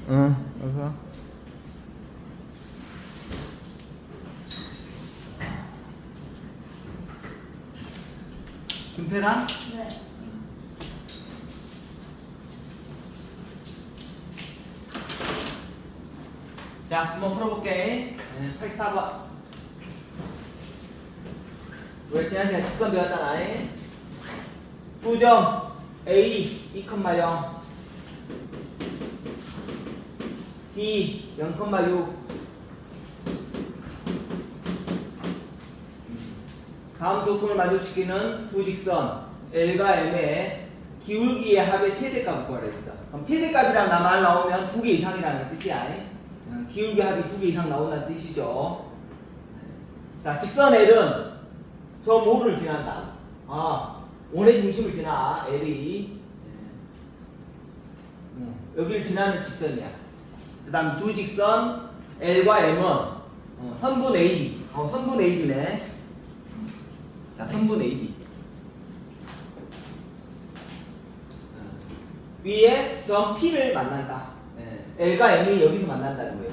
응, 어서. 김태란? 네. 자, 한번 풀어볼게. 84번. 우리 지난 시간에 직선 배웠잖아. 9점 A 2,0 B 0,6 다음 조건을 만족시키는 두 직선 L과 M의 기울기의 합의 최대값을 구하라 했다. 그럼 최대값이란 말 나오면 두 개 이상이라는 뜻이야. 기울기 합이 두 개 이상 나온다는 뜻이죠. 자, 직선 L은 저 뭐를 지난다. 원의 중심을 지나 L이 여기를 지나는 직선이야. 그 다음 두 직선 L과 M은 선분 AB. 선분 AB네. 자, 선분 AB. 위에 점 P를 만난다. L과 M이 여기서 만난다는 거예요.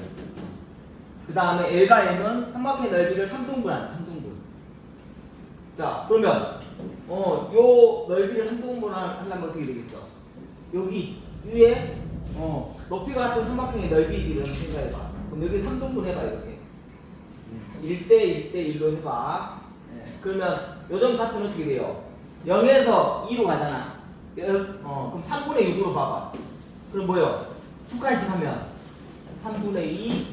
그 다음에 L과 M은 삼각형의 넓이를 3등분한다. 3등분. 자, 그러면 요 넓이를 3등분 하려면 어떻게 되겠어? 여기 위에 높이가 같은 삼각형의 넓이를 생각해봐. 그럼 여기 3등분 해봐. 이렇게 1대 1로 해봐. 그러면 요점 좌표는 어떻게 돼요? 0에서 2로 가잖아. 그럼 3분의 6으로 봐봐. 그럼 뭐요? 두 칸씩 하면 3분의 2,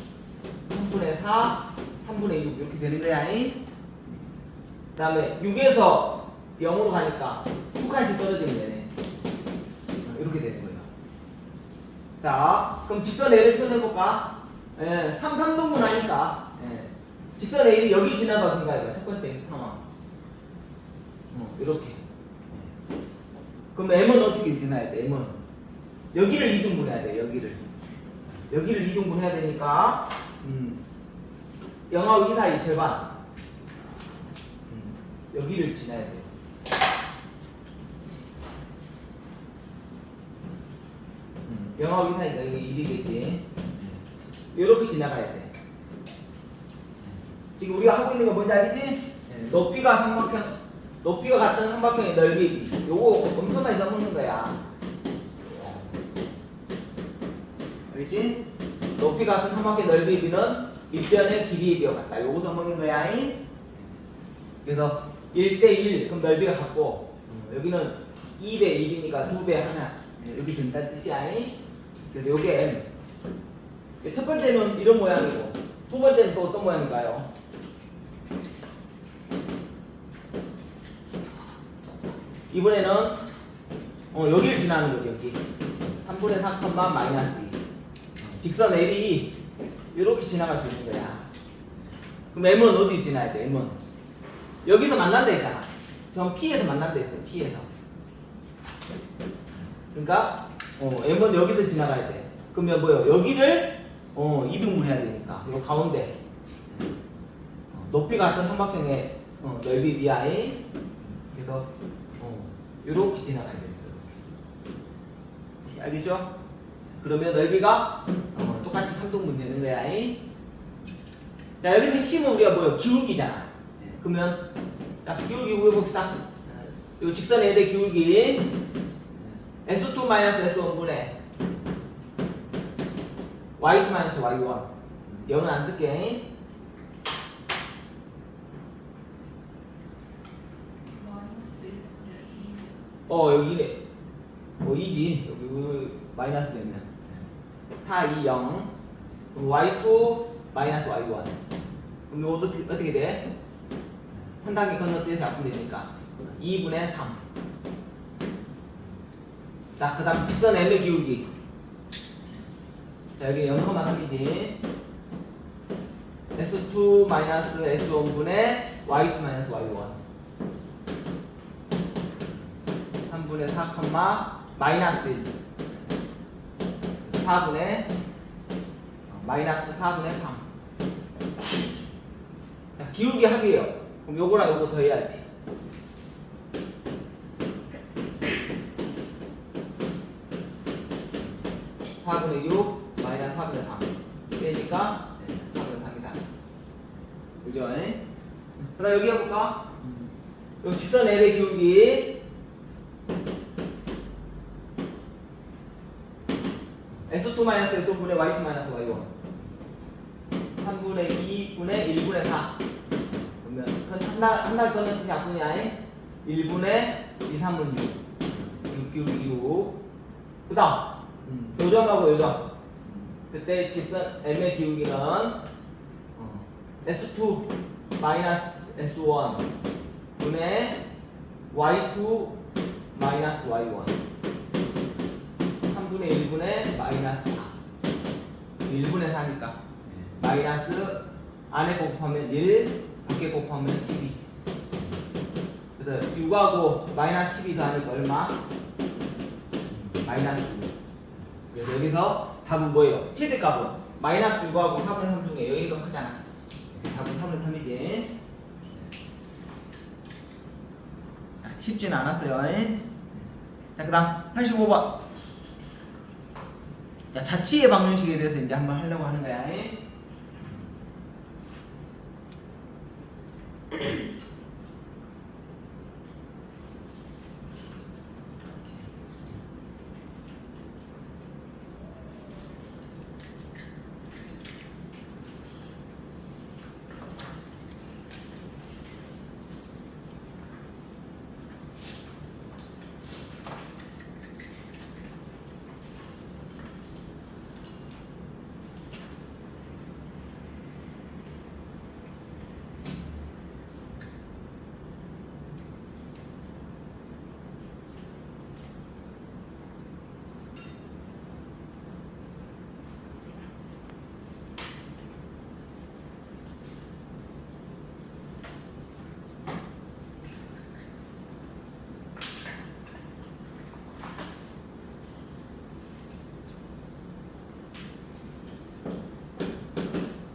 3분의 4, 3분의 6 이렇게 되는 거야. 그 다음에 6에서 0으로 가니까 두 칸씩 떨어지면 되네. 이렇게 되는 거예요. 자, 그럼 직선 A를 표현해볼까? 3등분 하니까 직선 A는 여기 지나가고 생각해봐. 첫 번째 상황. 이렇게. 그럼 M은 어떻게 지나야 돼? M은 여기를 2등분 해야 돼. 여기를 2등분 해야 되니까 0하고 2 사이 절반. 여기를 지나야 돼. 영하고 2 사이니까 여기 1이겠지. 이렇게 지나가야 돼. 지금 우리가 하고 있는 거 뭔지 알지? 높이가 같은 삼각형의 넓이 B. 요거 엄청 많이 써먹는 거야. 알겠지? 높이가 같은 삼각형의 넓이 B는 밑변의 길이의 비와 같다. 요거 써먹는 거야. 그래서 1대1 그럼 넓이가 같고 여기는 2대1이니까 2배 하나 여기 된다는 뜻이야. 그래서 요게 첫 번째는 이런 모양이고 두 번째는 또 어떤 모양인가요? 이번에는 여기를 지나는 거죠. 여기 3분의 4, 마이너스 2 직선 L이 이렇게 지나갈 수 있는 거야. 그럼 M은 어디 지나야 돼? M은 여기서 만난다 했잖아. 전 P에서 만난다 했어. P에서. 그러니까 M은 여기서 지나가야 돼. 그러면 뭐요? 여기를 2등분 해야 되니까 요 가운데 높이가 같은 삼각형의 넓이 BI. 그래서 이렇게 지나가야 됩니다. 이렇게. 알겠죠? 그러면 넓이가 똑같이 3등분 되는 거야. 자, 여기서 핵심은 우리가 뭐요? 기울기잖아. 그러면 자, 기울기 구해봅시다. 요 직선에 대해 기울기 S2-S1분의 Y2-Y1 0은 안 쓸게. 여기네. 2지. 여기 마이너스 되면 4, 2, 0 그럼 Y2 마이너스 Y1 그럼 이거 어떻게 돼? 한 단계 건너뛰어서 약분 되니까 2분의 3. 자, 그 다음 직선 M의 기울기. 자, 여기 0,3이지. S2 마이너스 S1분의 Y2 마이너스 Y1 3분의 4, 마이너스 1 4분의 마이너스 4분의 3. 자, 기울기 합이에요. 그럼 요거랑 요거 더해야지. 4분의 6 4분의 3 빼니까 4분의 3이다. 그죠? 그 다음 여기 해볼까? 여기 직선 L의 기울기 x2 마이너스 x1분의 y2 마이너스 y1 3분의 2분의 1분의 4 그러면 한달 거는 약분이야. 1분의 2, 3분 6 기울기 6 그 다음 요점하고 요점 그때 직선 M의 기울기는 S2 마이너스 S1 분의 Y2 마이너스 Y1 3분의 1분의 마이너스 4 1분의 4니까 마이너스 안에 곱하면 1 밖에 곱하면 12 그래서 6하고 마이너스 12 더하니까 얼마? 마이너스 6 그래서 여기서 답은 뭐예요? 최대값은 마이너스 6하고 4분의 3 중에 여기가 크잖아 답은 4분의 3이지 쉽지는 않았어요. 자, 그 다음 85번. 자, 자취의 방정식에 대해서 이제 한번 하려고 하는 거야.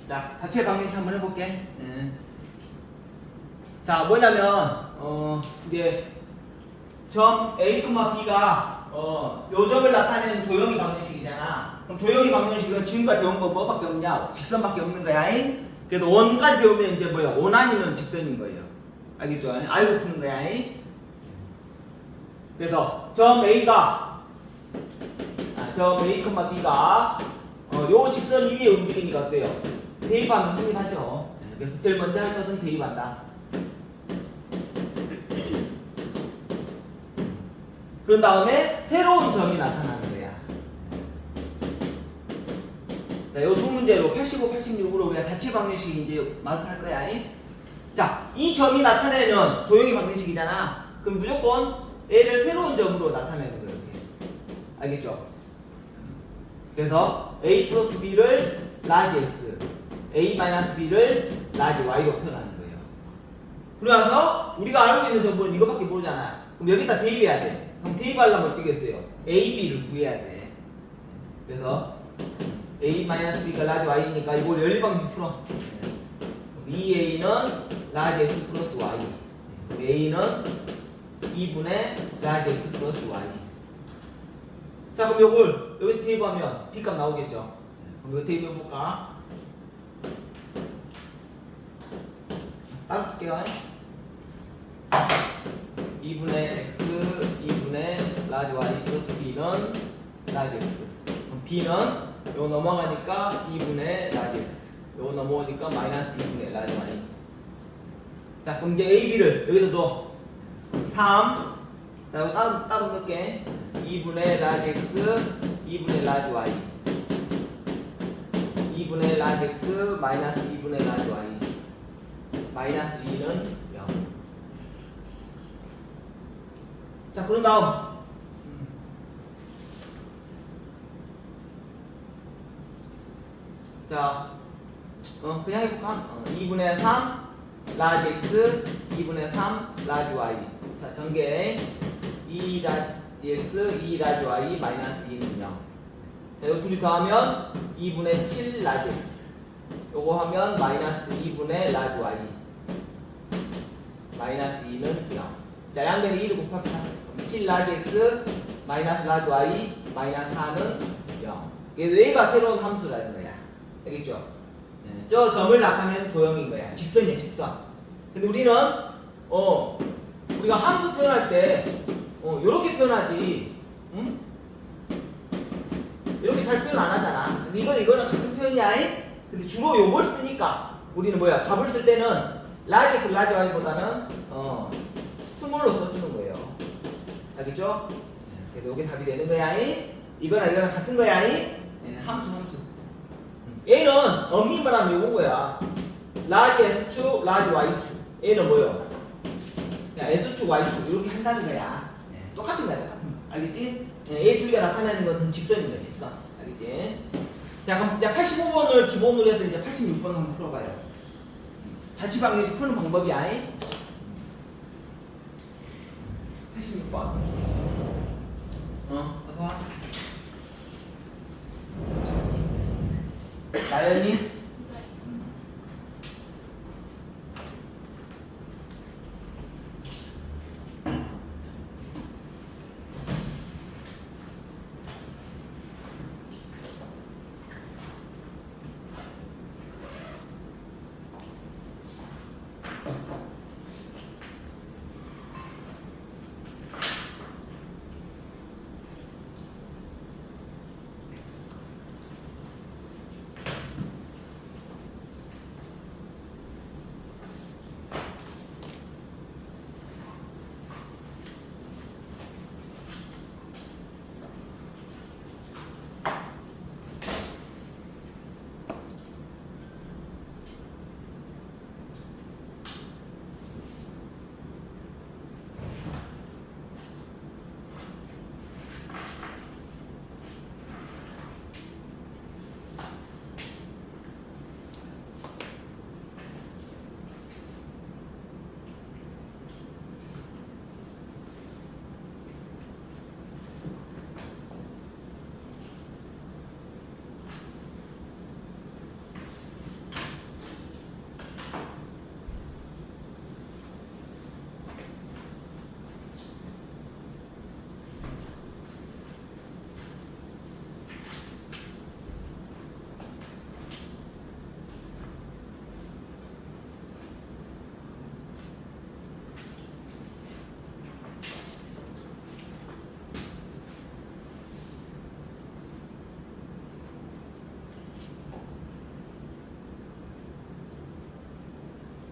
자, 자취의 방정식 한번 해볼게. 자, 뭐냐면 이제 점 A, B가 요 점을 나타내는 도형의 방정식이잖아. 그럼 도형의 방정식은 지금까지 배운 거 뭐밖에 없냐? 직선밖에 없는 거야. 그래서 원까지 배우면 이제 뭐야? 원 아니면 직선인 거예요. 알겠죠? 알고 푸는 거야. 그래서 점 A가 점 A, B가 요 직선 위에 움직이니까 어때요? 대입하면 승인하죠. 그래서 제일 먼저 할 것은 대입한다. 그런 다음에 새로운 점이 나타나는 거야. 자, 요 두 문제로 85, 86으로 우리가 자취 방정식 이제 마스터할 거야. 자, 이 점이 나타내는 도형의 방정식이잖아. 그럼 무조건 A를 새로운 점으로 나타내는 거예요. 이렇게. 알겠죠? 그래서 A 플러스 B를 라지 X, A 마이너스 B를 라지 Y로 표현하는 거예요. 그래서 우리가 알고 있는 점은 이거밖에 모르잖아. 그럼 여기다 대입해야 돼. 그럼 대입하려면 어떻게 했어요? A, B를 구해야 돼. 그래서 A 마이너스 B가 라지 Y니까 이걸 연립방식 풀어. 2A는 라지 X 플러스 Y, A는 2분의 라지 X 플러스 Y. 자, 그럼 이걸 여기 대입하면 B값 나오겠죠? 그럼 이거 대입해볼까? 따로 쓸게요. 2분의 X, 2분의 라지 Y 플러스 B는 라지 X. 그럼 B는 요 넘어가니까 2분의 라지 X. 요 넘어오니까 마이너스 2분의 라지 Y. 자, 그럼 이제 A, B를 여기다 넣어. 3. 자, 이거 따로 넣을게. 2분의 라지 X, 2분의 라지 Y. 2분의 라지 X, 마이너스 2분의 라지 Y. 마이너스 2는 0. 자, 그런 다음 자, 그냥 해볼까? 2분의 3 라지 X, 2분의 3 라지 Y. 자, 전개 2 라지 X, 2 라지 Y, 마이너스 2는 0. 자, 요 둘이 더하면 2분의 7 라지 X. 요거 하면 마이너스 2분의 라지 Y. 마이너스 2는 0. 자, 양변에 2를 곱합시다. 7 라지 X, 마이너스 라지 Y, 마이너스 4는 0. 얘가 새로운 함수라는 거야. 알겠죠? 저 점을 나타내는 도형인 거야. 직선이야, 직선. 근데 우리는 우리가 함수 표현할 때 요렇게 표현하지. 응? 이렇게 잘 표현 안 하잖아. 근데 이거는 같은 표현이야. 근데 주로 요걸 쓰니까 우리는 뭐야? 답을 쓸 때는 라지에서 라지 y보다는 스몰로 써주는 거예요. 알겠죠? 그래서 요게 답이 되는 거야. 이거랑 같은 거야. 함수. 얘는 엄밀히 말하면 요건 거야. 라지 S축, 라지 Y축. 얘는 뭐요? 그냥 S축, Y축 이렇게 한다는 거야. 똑같은 거야, 똑같은 거. 알겠지? 얘 둘이가 나타내는 것은 직선인 거야, 직선. 알겠지? 자, 그럼 이제 85번을 기본으로 해서 이제 86번 한번 풀어봐요. 자취방정식 푸는 방법이야. 86번. 어서 와. 나연이?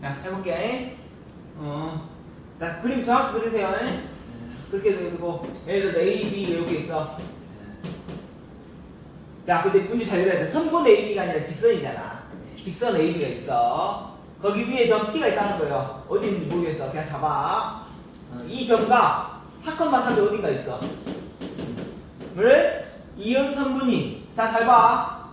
자, 해볼게. 자, 그림 정확히 그리세요. 그렇게 그리고 예를 들어 A, B 이렇게 있어. 자, 근데 문제 잘 읽어야 돼. 선분 AB가 아니라 직선이잖아. 직선 AB가 있어. 거기 위에 점 P가 있다는 거예요. 어디 있는지 모르겠어. 그냥 잡아. 이 점과 4,3이 어딘가 있어. 를 이은 선분이. 자, 잘 봐.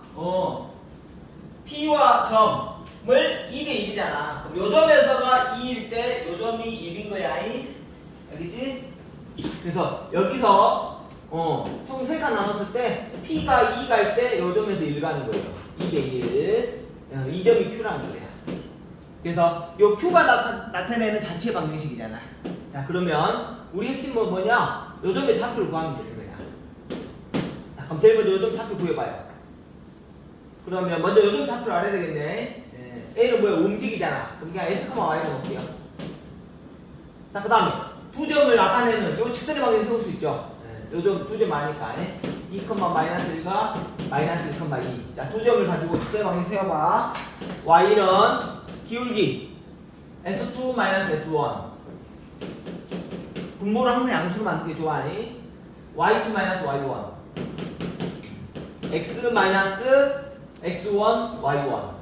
P와 점을 2대 1이잖아. 그럼 요 점에서가 2일 때 요 점이 1인 거야. 알겠지? 그래서 여기서 총 3가 나눴을 때 P가 2 갈 때 요 점에서 1 가는 거예요. 2대 1. 이 점이 Q라는 거야. 그래서 요 Q가 나타내는 자체 방정식이잖아. 자, 그러면 우리 핵심 뭐냐? 요 점의 좌표를 구하면 되는 거야. 자, 그럼 제일 먼저 요 점 좌표 구해봐요. 그러면 먼저 요점 좌표를 알아야 되겠네. A는 뭐야? 움직이잖아. 그러니까 S, Y로 놓을게요. 자, 그 다음에 두 점을 나타내는 요 직선의 방향을 세울 수 있죠. 요점 두 점 아니까 2,-1과 마이너스 1,2. 자, 두 점을 가지고 직선의 방향을 세워봐. Y는 기울기 S2 마이너스 S1. 분모를 항상 양수로 만드는 게 좋아. Y2 마이너스 Y1. X 마이너스 X1, Y1.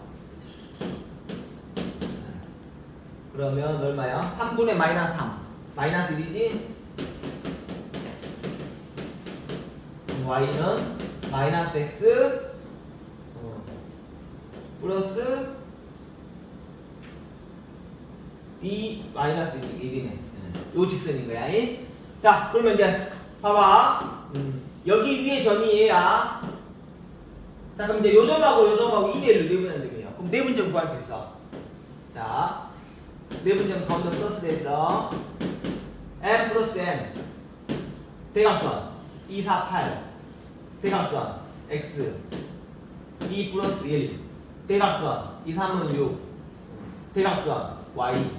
그러면 얼마야? 3분의 마이너스 3. 마이너스 1이지? Y는 마이너스 X 플러스 B 마이너스 1이네. 요 직선인 거야. 자, 그러면 이제 봐봐. 여기 위에 점이 얘야. 자, 그럼 이제 요 점하고 요 점하고 2대1로 내분하면 되겠네요. 그럼 내분점 구할 수 있어. 자, 내분점 가운데 플러스 돼서 M 플러스 N 대각선 2, 4, 8 대각선 x 2 플러스 1 대각선 2, 3은 6 대각선 y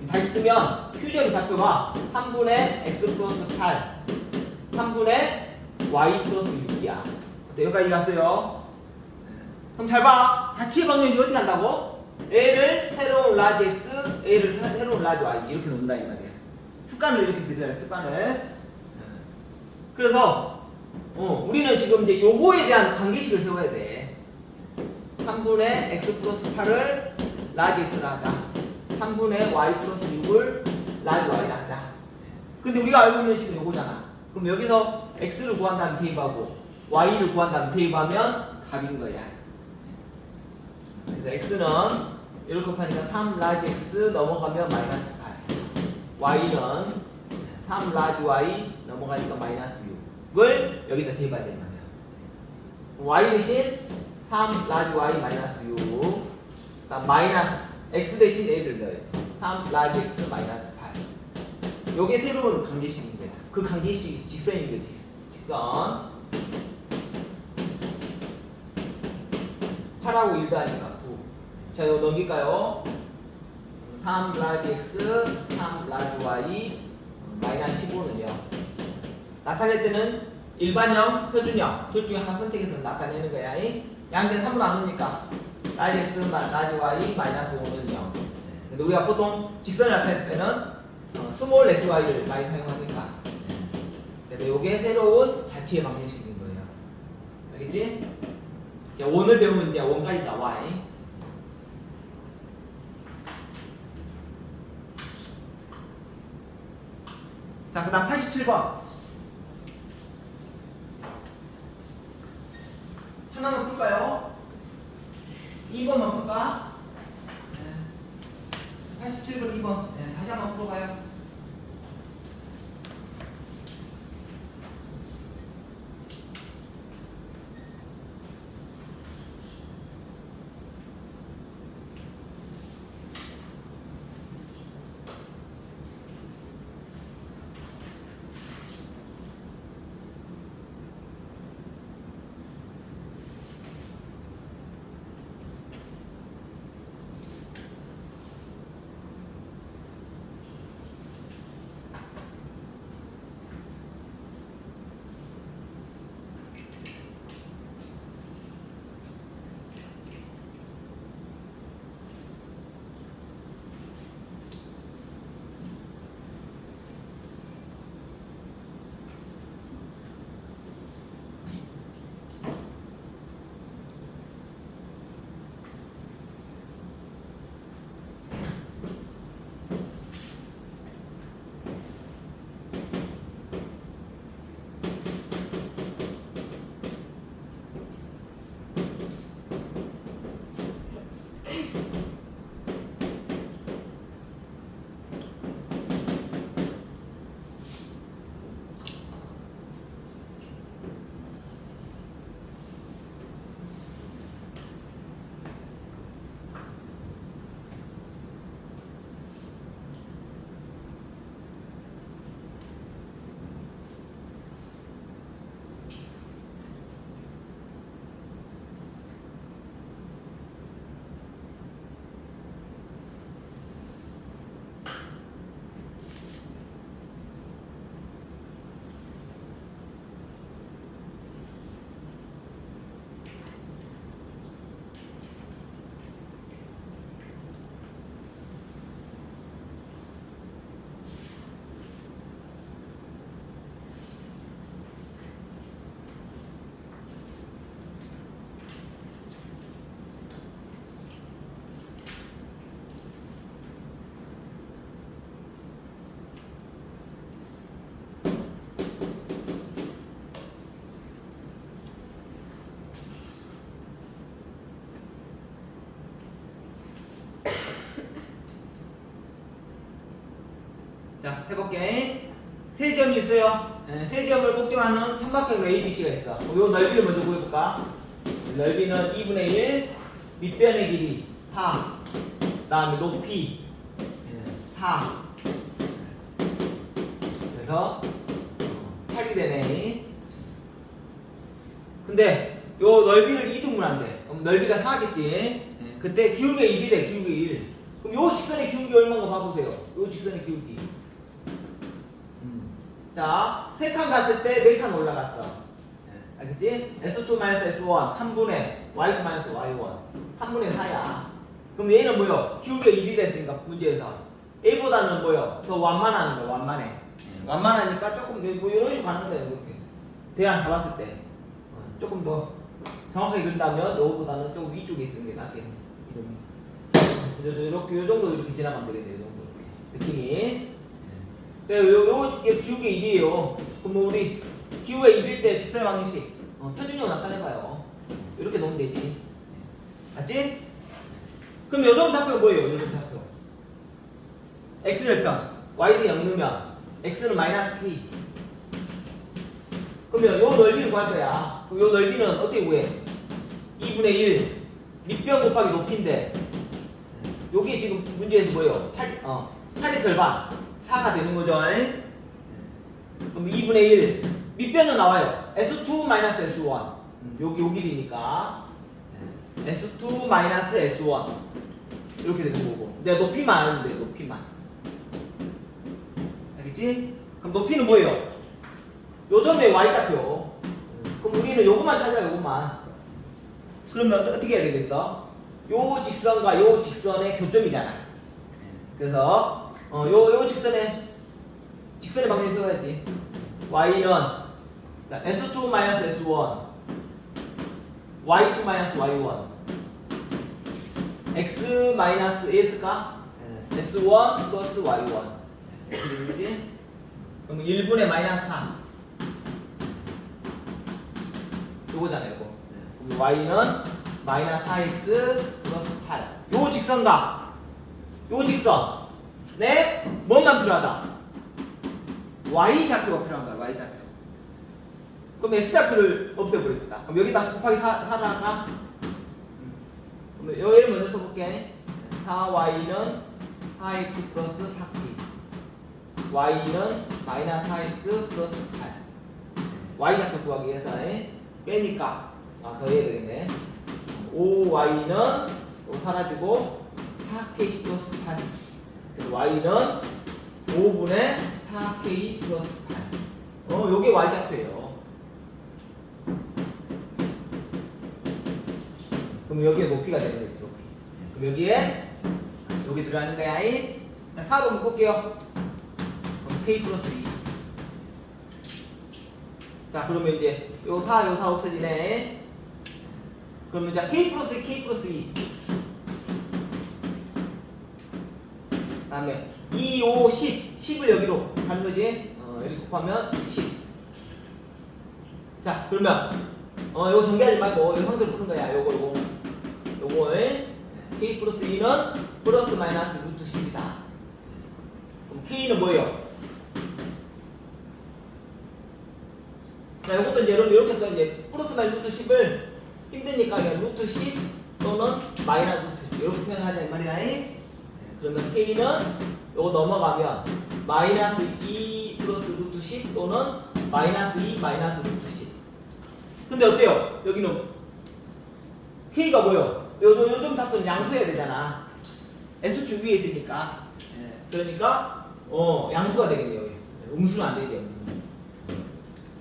다시 쓰면 Q점이 좌표가 3분의 x 플러스 8 3분의 y 플러스 6이야. 여기까지 갔어요. 그럼 잘 봐. 자취의 방정식이 어떻게 한다고? A를 새로운 라지 x, A를 새로운 라지 y 이렇게 놓는다 이 말이야. 습관을 이렇게 들여야 돼. 습관을. 그래서 우리는 지금 이제 요거에 대한 관계식을 세워야 돼. 3분의 x 플러스 8을 라지 x로 하자. 3분의 y 플러스 6을 라지 y로 하자. 근데 우리가 알고 있는 식은 요거잖아. 그럼 여기서 x를 구한 다음 대입하고 y를 구한 다음 대입하면 답인 거야. 그래서 x는 이렇게 곱하니까 3 라지 x 넘어가면 마이너스 8 y는 3 라지 y 넘어가니까 마이너스 6을 여기다 대입하자 이 말이야. y 대신 3 라지 y 마이너스 6 그다음 마이너스 x 대신 a를 넣어요. 3 라지 x 마이너스 8 요게 새로운 관계식인 거야. 그 관계식 직선인 거지. 직선 8하고 1도 하니까 9. 자, 이거 넘길까요? 3 라지 x, 3 라지 y, 마이너스 15는요. 나타낼 때는 일반형, 표준형 둘 중에 하나 선택해서 나타내는 거야. 양변 3분 안 오니까 라지 x, 라지 y, 마이너스 5는 0. 근데 우리가 보통 직선을 나타낼 때는 스몰 x, y를 많이 사용하니까. 그래서 이게 새로운 자취의 방정식인 거예요. 알겠지? 자, 원을 배우면 이제 원까지 나와. 자, 그 다음 87번. 하나만 풀까요? 2번만 풀까? 87번 2번. 네, 다시 한번 풀어봐요. 자, 해볼게. 세 점이 있어요. 세 점을 꼭지하는 삼각형 ABC가 있어. 이 넓이를 먼저 구해볼까? 넓이는 2분의 1, 밑변의 길이 4, 그 다음에 높이 4. 그래서 8이 되네. 근데 요 넓이를 2등분한대. 그럼 넓이가 4겠지. 그때 기울기가 1이래. 기울기 1. 그럼 요 직선의 기울기 얼마인가 봐보세요. 요 직선의 기울기. 자, 3칸 갔을 때 4칸 올라갔어. 알겠지? S2-S1 3분의 Y2-Y1 3분의 4야. 그럼 얘는 뭐요? 기울기가 1이 됐으니까 문제에서 A보다는 뭐요? 더 완만한 거야. 완만해. 완만하니까 조금 뭐 이런 식으로 가는 거예요. 이렇게 대안 잡았을 때 조금 더 정확하게 그린다면 요거보다는 조금 위쪽에 있는 게 낫겠네. 이렇게 요 정도 이렇게 지나가면 되겠네요. 요 정도 이렇게 느낌이. 요 기울기 1이에요. 그럼 뭐 우리 기울기가 1일 때 직선의 방정식 표준형으로 나타내봐요. 이렇게 놓으면 되지. 맞지? 그럼 요점 좌표는 뭐예요? 요점 좌표 x절편 y는 0 넣으면 x는 마이너스 k. 그러면 요 넓이를 구할 거야. 그럼 요 넓이는 어떻게 구해? 2분의 1 밑변 곱하기 높이인데 요게 지금 문제에서 뭐예요? 8의 절반 4가 되는 거죠. 그럼 2분의 1 밑변은 나와요. S2-S1 요 길이니까 S2-S1 이렇게 되는 거고 내가 높이만 알면 돼. 높이만. 알겠지? 그럼 높이는 뭐예요? 요 점의 y좌표. 그럼 우리는 요것만 찾아요. 요것만. 그러면 어떻게 해야 되겠어? 요 직선과 요 직선의 교점이잖아. 그래서 요 직선의 방향을 세워야지. y는 자, S2-S1 Y2-Y1 x-a일까? S1 플러스 y1 이렇게 되는 거지? 그럼 1분의 마이너스 4 요거잖아요. 이거. 그럼 y는 마이너스 4x 플러스 8 요 직선과 요 직선 네? 뭐만 필요하다? y좌표가 필요한 거야. y좌표. 그럼 x좌표를 없애버리겠다. 그럼 여기다 곱하기 4를 그럼 얘를 먼저 써볼게. 4y는 4x 플러스 4k y는 마이너스 4x 플러스 8 y좌표 구하기 위해서 빼니까 더 해야 되겠네. 5y는 또 사라지고 4k 플러스 8 그래서 y는 5분의 4k 플러스 8 요게 y좌표예요. 그럼 여기에 높이가 되는 거지. 높이. 그럼 여기에 여기 들어가는 거야. 4로 묶을게요. 그럼 k 플러스 2. 자, 그러면 이제 요 4 없어지네. 그러면 자 k 플러스 2, k 플러스 2. 다음에 2, 5, 10. 10을 여기로 가는 거지. 여기 곱하면 10. 자, 그러면 요거 정리하지 말고 요 상대로 푸는 거야. 요거에 k 플러스 2는 플러스 마이너스 루트 10이다. 그럼 k는 뭐예요? 자, 요것도 이제 여러분 이렇게 해서 이제 플러스 마이너스 루트 10을 힘드니까 그냥 루트 10 또는 마이너스 루트 10 이렇게 표현하자 이 말이다. 그러면 k는 요거 넘어가면 마이너스 2 플러스 루트 10 또는 마이너스 2 마이너스 루트 10. 근데 어때요? 여기는 k가 뭐예요? 요즘 잡은 양수해야 되잖아. S축 위에 있으니까. 그러니까 양수가 되겠네요. 여기. 음수는 안 되지.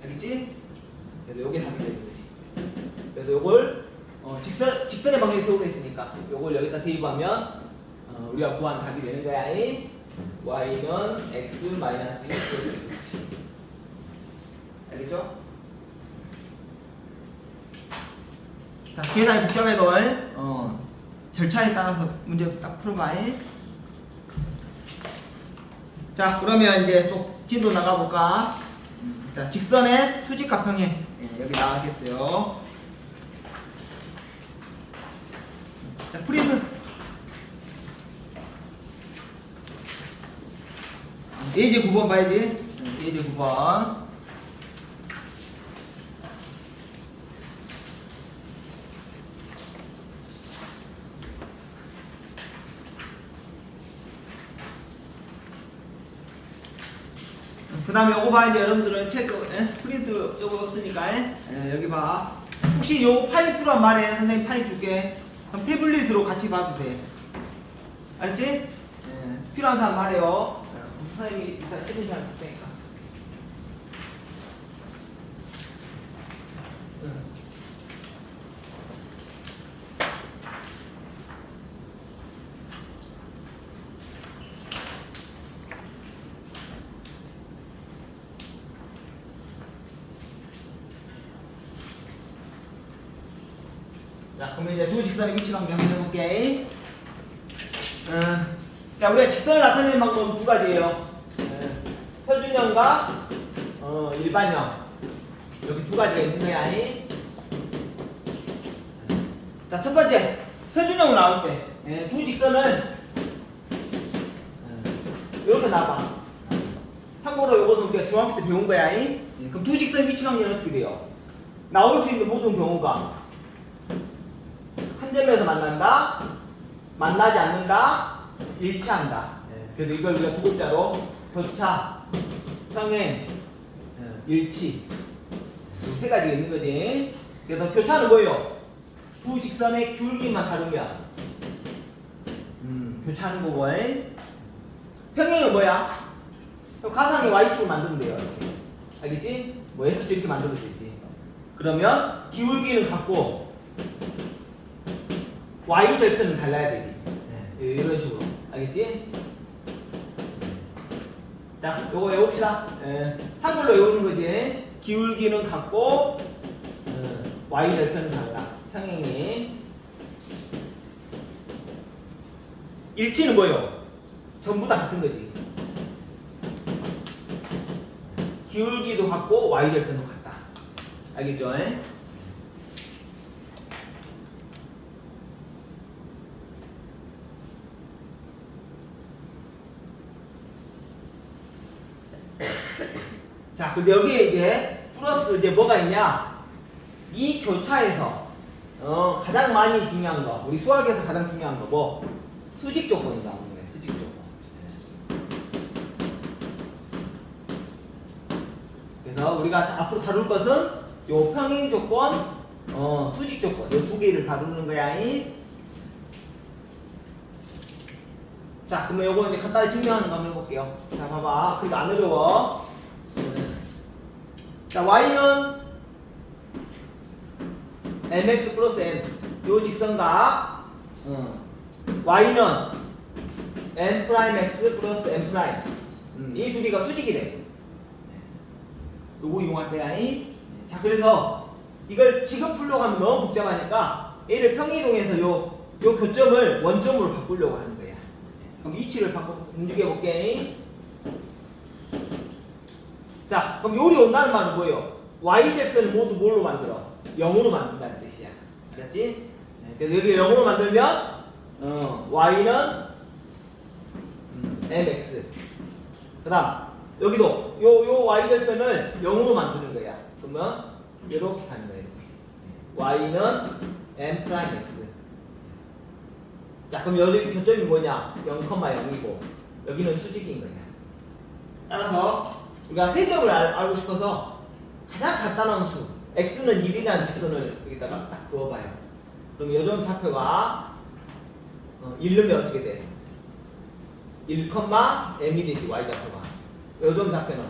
알겠지? 그래서 요게 답이 되는 거지. 그래서 요걸 직선의 방향에 세우고 있으니까 요걸 여기다 대입하면 우리가 구한 답이 되는 거야. y는 x 마이너스 2 플러스 6. 알겠죠? 자, 계산이 복잡해도 절차에 따라서 문제 딱 풀어봐. 자, 그러면 이제 또 진도 나가볼까? 자, 직선의 수직각평행 여기 나가겠어요. 자, 프린트 예제 9번 봐야지. 예제 9번. 그 다음에 요거 봐. 이제 여러분들은 책 프린트 저거 없으니까 여기 봐. 혹시 요 파일 필요한 말에 선생님 파일 줄게. 그럼 태블릿으로 같이 봐도 돼. 알지? 필요한 사람 말해요. 선생님이 일단 쉬는 시간 줄 테니까. 자, 그러면 이제 두 직선의 위치 관계 한번 해볼게. 자, 우리가 직선을 나타내는 방법은 두 가지예요. 표준형과 일반형. 여기 두 가지가 있는 거야. 자, 첫 번째 표준형으로 나올 때 두 직선을 이렇게 놔봐. 참고로 이거는 우리가 중학교 때 배운 거야. 그럼 두 직선의 위치 관계는 어떻게 돼요? 나올 수 있는 모든 경우가 한 점에서 만난다, 만나지 않는다, 일치한다. 그래서 이걸 우리가 두 글자로 교차, 평행, 일치 이 세 가지가 있는 거지. 그래서 교차는 뭐예요? 두 직선의 기울기만 다르면 교차하는 거고. 평행은 뭐야? 가상의 y축을 만들면 돼요. 이렇게. 알겠지? 뭐 x축 이렇게 만들면 되지. 그러면 기울기는 같고 y절편은 달라야 되지. 이런 식으로. 알겠지? 자, 요거 외웁시다. 한글로 외우는 거지. 기울기는 같고 y절편은 달라. 평행이. 일치는 뭐예요? 전부 다 같은 거지. 기울기도 같고 y절편도 같다. 알겠죠? 자, 근데 여기에 이제 플러스 이제 뭐가 있냐? 이 교차에서 가장 많이 중요한 거, 우리 수학에서 가장 중요한 거 뭐? 수직 조건이 나오는 거예요. 수직 조건. 그래서 우리가 앞으로 다룰 것은 요 평행 조건, 수직 조건, 요 두 개를 다루는 거야. 자, 그러면 요거 이제 간단히 증명하는 거 한번 해볼게요. 자, 봐봐. 그러니까 안 어려워. 자, y는 mx 플러스 n 요 직선과 y는 n 프라임 x 플러스 n 프라임 이 두 개가 수직이래. 요거 이용할 때야. 자, 그래서 이걸 지금 풀려고 하면 너무 복잡하니까 얘를 평이동해서 요 교점을 원점으로 바꾸려고 하는 거야. 그럼 위치를 바꿔 움직여 볼게. 자, 그럼 요리 온다는 말은 뭐예요? y절편을 모두 뭘로 만들어? 0으로 만든다는 뜻이야. 알았지? 그래서 여기 0으로 만들면 y는 mx. 그 다음 여기도 요 y절편을 0으로 만드는 거야. 그러면 이렇게 가는 거예요. y는 m 프라임 x. 자, 그럼 여기 교점이 뭐냐? 0,0이고 여기는 수직인 거야. 따라서 우리가 세점을 알고 싶어서 가장 간단한 수 x는 1이라는 직선을 여기다가 딱 그어봐요. 그럼 요점 좌표가 1넣으면 어떻게 돼? 1,m이 되지. y좌표가. 요점 좌표는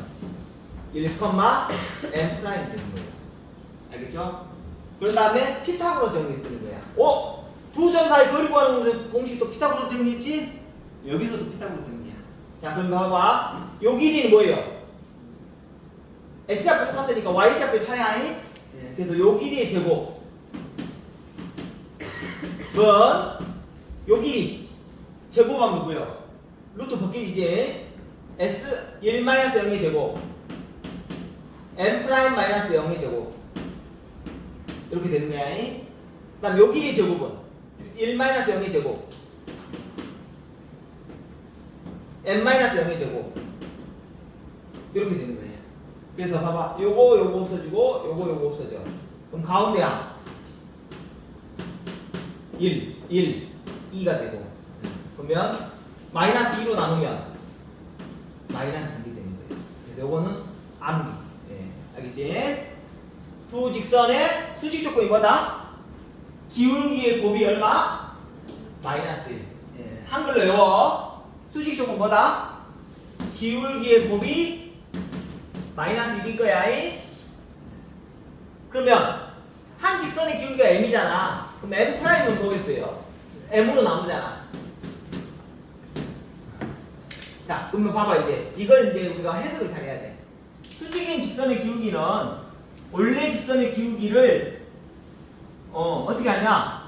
1,m 프라임 되는 거예요. 알겠죠? 그런 다음에 피타고라 정리 쓰는 거야. 두 점 사이 거리 구하는 공식도 피타고라 정리 있지? 여기서도 피타고라 정리야. 자, 그럼 봐봐. 요 길이는 뭐예요? x좌표 똑같으니까 y좌표 차야. 그래서 요 길이의 제곱 요 길이 제곱하면 뭐예요? 루트 벗기지. s 1-0의 제곱 n 프라임 마이너스 0의 제곱 이렇게 되는 거야. 그 다음 요 길이의 제곱은 1-0의 제곱 n-0의 제곱 이렇게 되는 거예요. 그래서 봐봐. 요거 없어지고 요거 없어져. 그럼 가운데야 1, 2가 되고 그러면 마이너스 2로 나누면 마이너스 2이 되는 거예요. 그래서 요거는 암기. 알겠지? 두 직선의 수직 조건이 뭐다? 기울기의 곱이 얼마? 마이너스 1. 예, 한글로 외워. 수직 조건 뭐다? 기울기의 곱이 마이너스 1일 거야. 그러면 한 직선의 기울기가 m이잖아. 그럼 m'은 뭐겠어요? m으로 나오잖아. 자, 그러면 봐봐 이제 이걸 이제 우리가 해석을 잘 해야 돼. 수직인 직선의 기울기는 원래 직선의 기울기를 어떻게 하냐?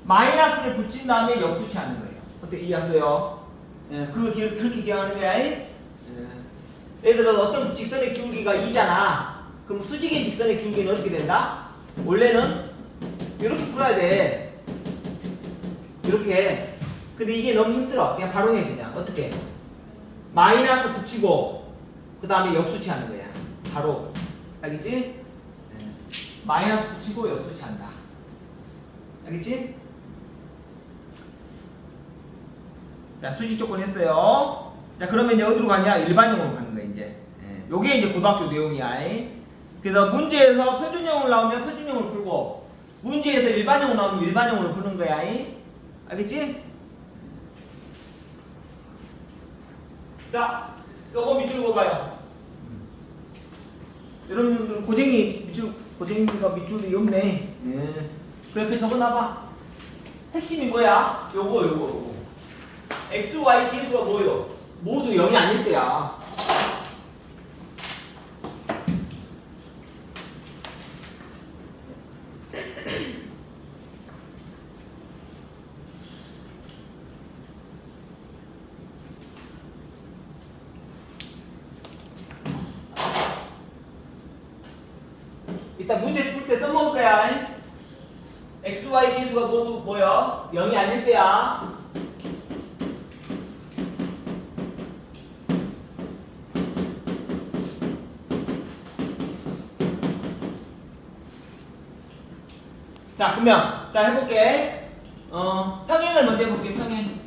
마이너스를 붙인 다음에 역수치하는 거예요. 어떻게 이해하세요? 예, 그걸 그렇게 기억하는 거야. 예를 들어 어떤 직선의 기울기가 2잖아. 그럼 수직인 직선의 기울기는 어떻게 된다? 원래는 이렇게 풀어야 돼. 이렇게. 근데 이게 너무 힘들어. 그냥 바로 해 그냥. 어떻게? 마이너스 붙이고 그 다음에 역수치하는 거야. 바로. 알겠지? 마이너스 붙이고 역수치한다. 알겠지? 자, 수직 조건 했어요. 자, 그러면 이제 어디로 가냐? 일반형으로 가는 거야, 이제. 요게 이제 고등학교 내용이야. 그래서 문제에서 표준형으로 나오면 표준형으로 풀고, 문제에서 일반형으로 나오면 일반형으로 푸는 거야. 알겠지? 자, 요거 밑줄 봐요. 여러분들 고쟁이가 밑줄이 없네. 그 옆에 적어놔봐. 핵심이 뭐야? 요거. x, y, d수가 뭐예요? 모두 0이 아닐 때야. 이따 문제 풀 때 써먹을 거야. x, y, d수가 모두 뭐야? 0이 아닐 때야. 자, 그러면 자 해볼게. 평행을 먼저 해볼게. 평행.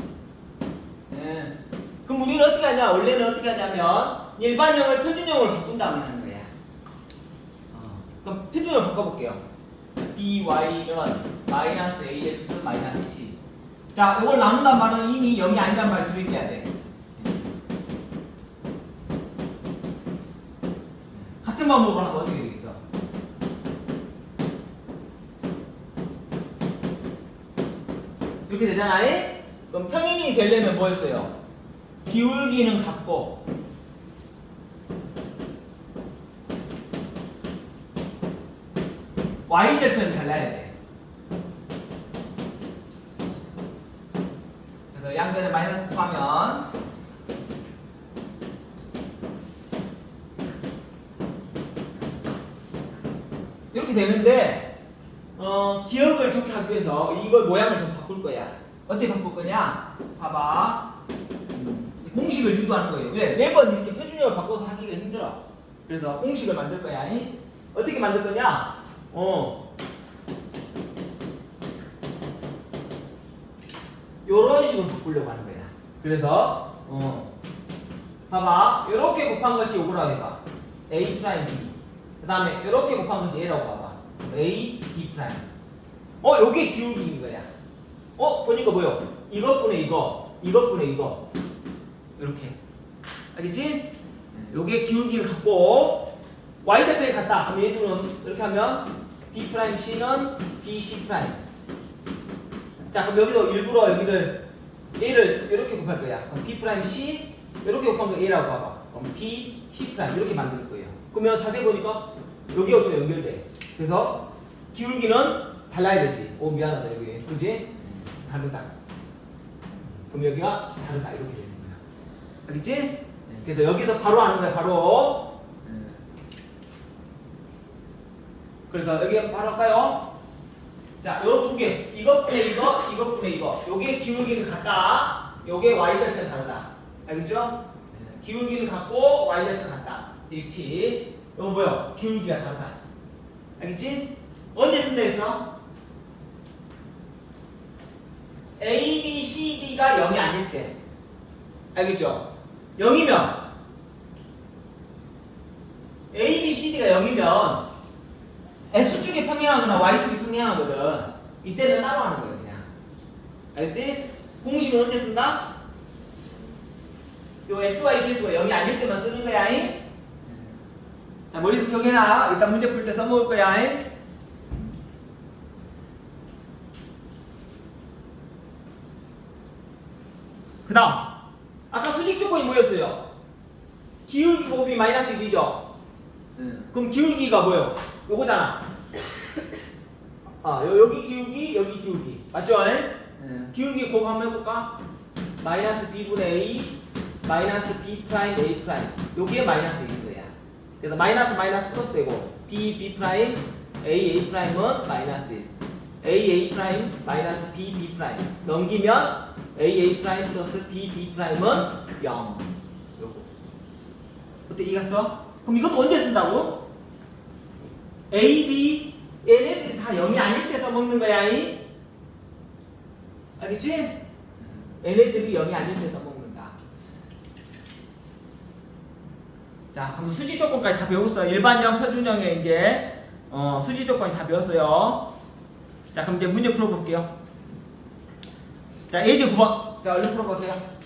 그럼 우리는 어떻게 하냐? 원래는 어떻게 하냐면 일반형을 표준형으로 바꾼 다음에 하는 거야. 그럼 표준형을 바꿔볼게요. by는 마이너스 ax 마이너스 c. 자, 이걸 나눈단 말은 이미 0이 아니란 말 들으셔야 돼. 같은 방법으로 하면 어떻게 되겠어? 이렇게 되잖아. 그럼 평행이 되려면 뭐였어요? 기울기는 같고 y절편은 달라야 돼. 그래서 양변에 마이너스 곱하면 이렇게 되는데 기억을 좋게 하기 위해서 이걸 모양을 좀 바꿀 거야. 어떻게 바꿀 거냐? 봐봐. 공식을 유도하는 거예요. 왜? 매번 이렇게 표준형을 바꿔서 하기가 힘들어. 그래서 공식을 만들 거야. 어떻게 만들 거냐? 요런 식으로 바꾸려고 하는 거야. 그래서 봐봐. 요렇게 곱한 것이 요거라고 해봐. a 프라임 b. 그 다음에 요렇게 곱한 것이 a라고 봐봐. a b 프라임. 요게 기울기인 거야. 보니까 뭐요? 이것분의 이것분의 이거. 이렇게. 알겠지? 요게 기울기를 갖고 y좌표에 같다. 그럼 얘들은 이렇게 하면 b 프라임 c는 b c 프라임. 자, 그럼 여기도 일부러 여기를 a를 이렇게 곱할 거야. 그럼 b 프라임 c 이렇게 곱한 거 a라고 봐봐. 그럼 b c 프라임 이렇게 만들 거예요. 그러면 자세히 보니까 여기가 또 연결돼. 그래서 기울기는 달라야 되지. 미안하다 여기. 그지? 다르다. 그럼 여기가 다르다 이렇게 되는 거야. 알겠지? 그래서 여기서 바로 하는 거야. 바로. 그래서 여기 바로 할까요? 자, 요 두 개. 이것분의 이거, 이것분의 이거. 요게 기울기는 같다. 요게 y절편 다르다. 알겠죠? 기울기는 같고 y절편 같다. 일치. 요거 뭐야? 기울기가 다르다. 알겠지? 언제 쓴다 했어? A, B, C, D가 0이 아닐 때. 알겠죠? 0이면 A, B, C, D가 0이면 X축이 평행하거나 Y축이 평행하거든. 이때는 따로 하는 거예요, 그냥. 알겠지? 공식은 언제 쓴다? 요 XY 개수가 0이 아닐 때만 쓰는 거야. 잉? 자, 머리도 기억해놔. 일단 문제 풀 때 써먹을 거야. 잉? 그 다음 아까 수직 조건이 뭐였어요? 기울기 곱이 마이너스 1이죠? 그럼 기울기가 뭐예요? 요거잖아. 여기 기울기, 여기 기울기. 맞죠? 기울기 곱 한번 해볼까? 마이너스 b분의 a, 마이너스 b 프라임 a 프라임. 여기에 마이너스 1인 거야. 그래서 마이너스 마이너스 플러스 되고 b 프라임, a 프라임은 마이너스 1. a 프라임, 마이너스 b 프라임. 넘기면 a 프라임 플러스 b 프라임은 0. 요거. 어때? 이해갔어? 그럼 이것도 언제 쓴다고? a, b 얘네들이 다 0이 아닐 때 써먹는 거야. 이? 알겠지? 얘네들이 0이 아닐 때 써먹는다. 자, 그럼 수지 조건까지 다 배웠어요. 일반형, 표준형의 이제 수지 조건이 다 배웠어요. 자, 그럼 이제 문제 풀어볼게요. 자, 예제 9번. 자, 얼른 풀어보세요.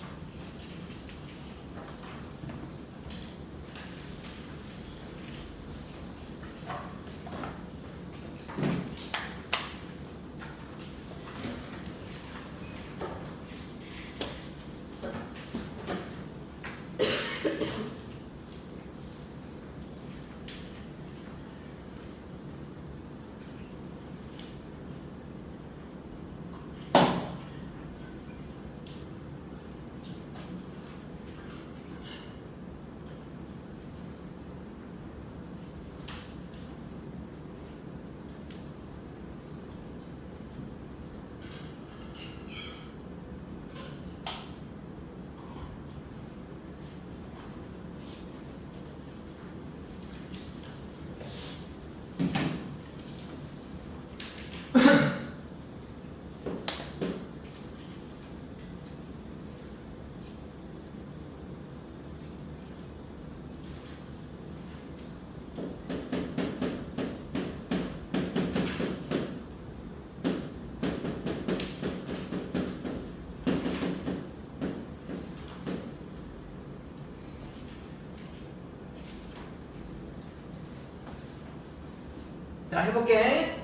자, 해볼게.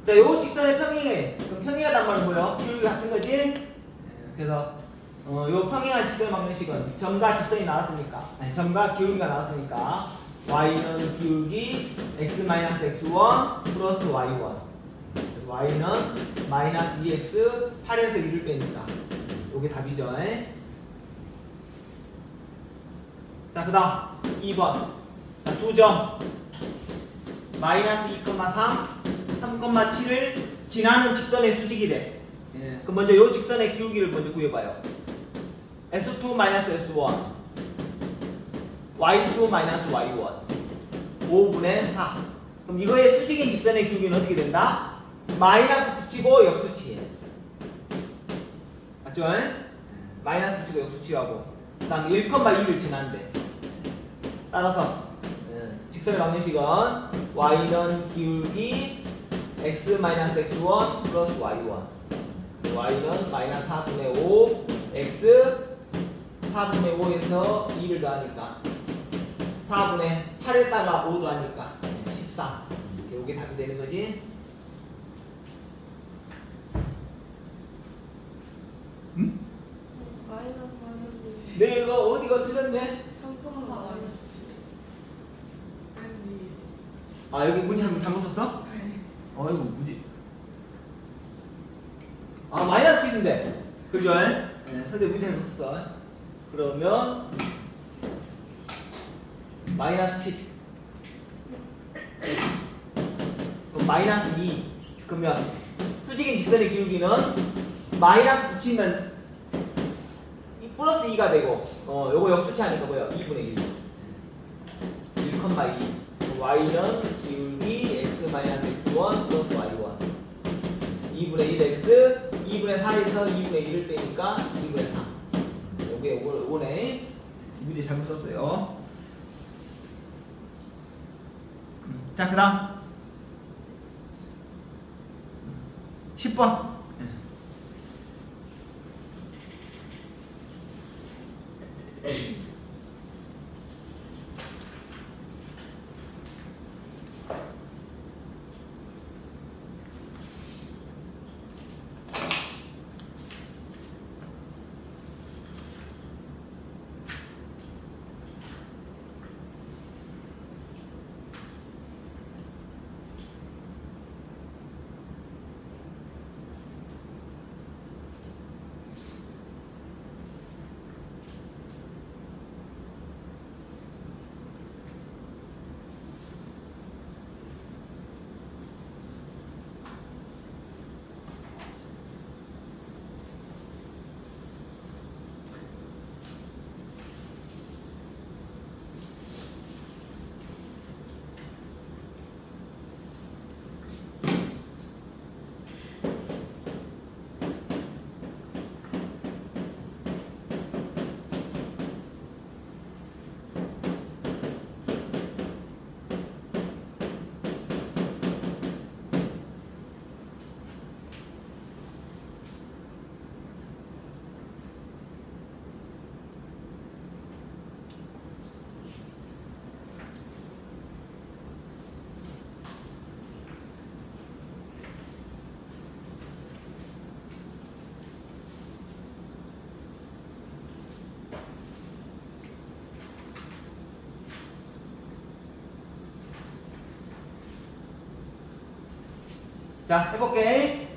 자, 요 직선의 평행해. 그럼 평행하단 말은 뭐예요? 기울기 같은 거지? 그래서 요 평행한 직선의 방정식은 점과 직선이 나왔으니까, 아니, 점과 기울기가 나왔으니까 y는 기울기 x-x1 플러스 y1. y는 마이너스 2x 8에서 1을 빼니까 요게 답이죠. 자, 그 다음 2번. 자, 2점. 마이너스 2,3, 3,7을 지나는 직선의 수직이래. 그럼 먼저 이 직선의 기울기를 먼저 구해봐요. S2 마이너스 S1, Y2 마이너스 Y1, 5분의 4. 그럼 이거의 수직인 직선의 기울기는 어떻게 된다? 마이너스 붙이고 역수치. 맞죠? 마이너스 붙이고 역수치하고 그 다음 1,2를 지난대. 따라서 직선의 방정식은 y는 기울기 x-x1 플러스 y1. y는 마이너스 4분의 5 x 4분의 5에서 2를 더하니까 4분의 8에다가 5 더하니까 14. 이게 답이 되는 거지. 응? 마이너스 네, 이거 어디가 틀렸네? 3,만 마이너스 아, 여기 문제 잘못 썼어? 네. 어이구, 뭐지? 아, 마이너스 7인데. 그죠? 네, 선생님 문제 잘못 썼어. 그러면 마이너스 10. 그럼 마이너스 2. 그러면 수직인 직선의 기울기는 마이너스 붙이면 이 플러스 2가 되고 요거 역수치 하니까 뭐야? 2분의 1. 1,2. y는 기울기 x-x1 플러스 y1 2분의 1x 2분의 4에서 2분의 1을 떼니까 2분의 4. 요거네. 문제 잘못 썼어요. 자, 그 다음 10번. 자, 해볼게.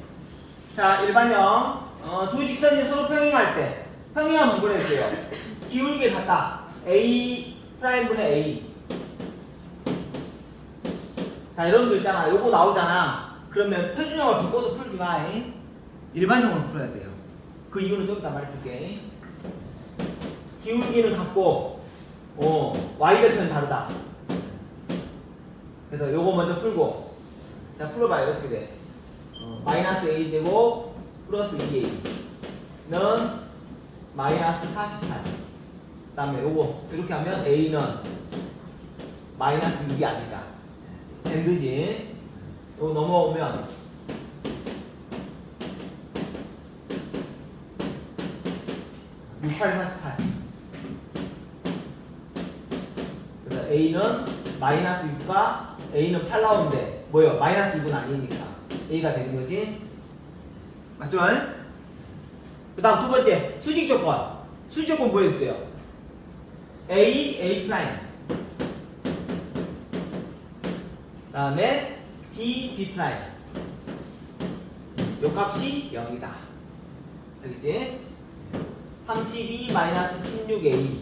자, 일반형. 두 직선이 서로 평행할 때. 평행하면 그래도요. 기울기 같다. A 프라임분의 A. 자, 이런 거 있잖아. 요거 나오잖아. 그러면 표준형을 바꿔도 풀지 마. 일반형으로 풀어야 돼요. 그 이유는 좀 이따 말해줄게. 기울기는 같고, Y절편 다르다. 그래서 요거 먼저 풀고. 자, 풀어봐요. 어떻게 돼? 마이너스 a제곱 플러스 2a는 마이너스 48. 그 다음에 요거 이렇게 하면 a는 마이너스 6이 아니다. 엔드지. 요거 넘어오면 68, 48. 그래서 a는 마이너스 6과 a는 8 나오는데 뭐요? 마이너스 6은 아니니까 A가 되는 거지. 맞죠? 그 다음 두 번째 수직 조건. 수직 조건 뭐였어요? A, A 프라임. 그 다음에 B, B 프라임. 요 값이 0이다. 알겠지? 32 마이너스 16A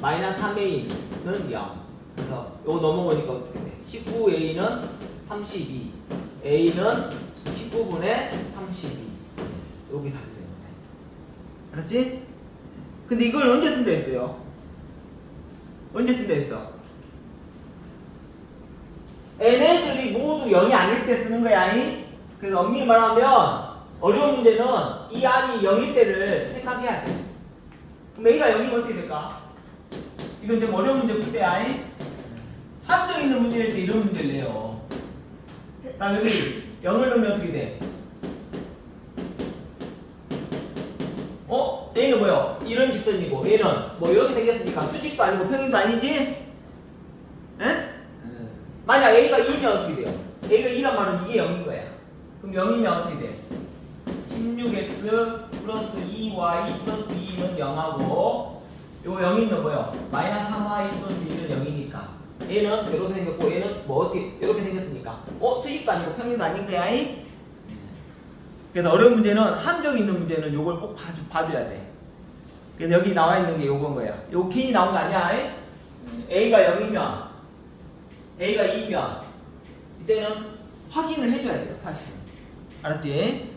마이너스 3A는 0. 그래서 요거 넘어오니까 어떻게 돼? 19A는 32. A는 19분의 32. 여기 다 되는 거네. 알았지? 근데 이걸 언제 쓴다 했어요? 언제 쓴다 했어? 얘네들이 모두 0이 아닐 때 쓰는 거야. 그래서 엄밀히 말하면 어려운 문제는 이 안이 0일 때를 생각해야 돼. 그럼 A가 0이면 어떻게 될까? 이건 좀 어려운 문제 풀 때야. 함정 있는 문제일 때 이런 문제를 내요. 다음 여기 0을 넣으면 어떻게 돼? A는 뭐요? 이런 직선이고 A는 뭐 이렇게 생겼으니까 수직도 아니고 평행도 아니지? 에? 만약 A가 2면 어떻게 돼요? A가 2란 말은 이게 0인 거야. 그럼 0이면 어떻게 돼? 16x 플러스 2y 플러스 2는 0하고 요 0이면 뭐요? 마이너스 3y 플러스 2는 0이니까 얘는 이렇게 생겼고 얘는 뭐 어떻게 이렇게 생겼으니까 수직도 아니고 평행도 아닌 거야. 그래서 어려운 문제는 함정 있는 문제는 요걸 꼭 봐줘야 돼. 그래서 여기 나와 있는 게 요건 거야. 요 킨이 나온 거 아니야? A가 0이면 A가 2면 이때는 확인을 해줘야 돼요. 사실은. 알았지?